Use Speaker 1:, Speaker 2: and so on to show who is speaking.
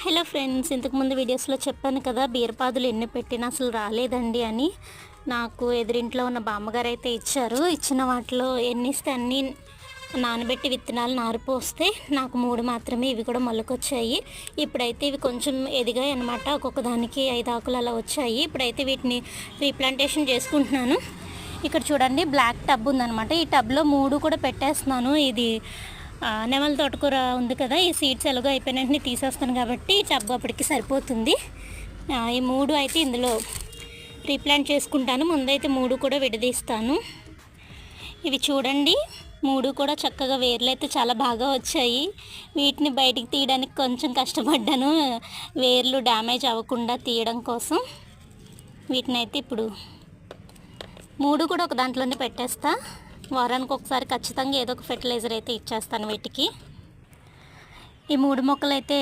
Speaker 1: Hello friends, ఇంతకుముందు వీడియోస్లో చెప్పాను కదా బీరపాదులు ఎన్ని పెట్టినా అసలు రాలేదండి అని. నాకు ఎదురింట్లో ఉన్న బామ్మగారు అయితే ఇచ్చారు. ఇచ్చిన వాటిలో ఎన్ని ఇస్తే అన్నీ నానబెట్టి విత్తనాలు నారిపోస్తే నాకు 3 మాత్రమే ఇవి కూడా మొలకొచ్చాయి. ఇప్పుడైతే ఇవి కొంచెం ఎదిగాయి అనమాట. ఒక్కొక్క దానికి 5 ఆకులు అలా వచ్చాయి. ఇప్పుడైతే వీటిని రీప్లాంటేషన్ చేసుకుంటున్నాను. ఇక్కడ చూడండి, బ్లాక్ టబ్ ఉందనమాట. ఈ టబ్లో 3 కూడా పెట్టేస్తున్నాను. ఇది నెమలి తోటకూర ఉంది కదా, ఈ సీడ్స్ ఎలాగో అయిపోయిన వెంటనే తీసేస్తాను కాబట్టి టబ్ అప్పటికి సరిపోతుంది. ఈ 3 అయితే ఇందులో రీప్లాంట్ చేసుకుంటాను. ముందైతే 3 కూడా విడదీస్తాను. ఇవి చూడండి, 3 కూడా చక్కగా వేర్లు అయితే చాలా బాగా వచ్చాయి. వీటిని బయటికి తీయడానికి కొంచెం కష్టపడ్డాను, వేర్లు డ్యామేజ్ అవ్వకుండా తీయడం కోసం. వీటిని అయితే ఇప్పుడు 3 కూడా ఒక దాంట్లోనే పెట్టేస్తా. వారానికి ఒకసారి ఖచ్చితంగా ఏదో ఒక ఫెర్టిలైజర్ అయితే ఇచ్చేస్తాను వీటికి. ఈ 3 మొక్కలు అయితే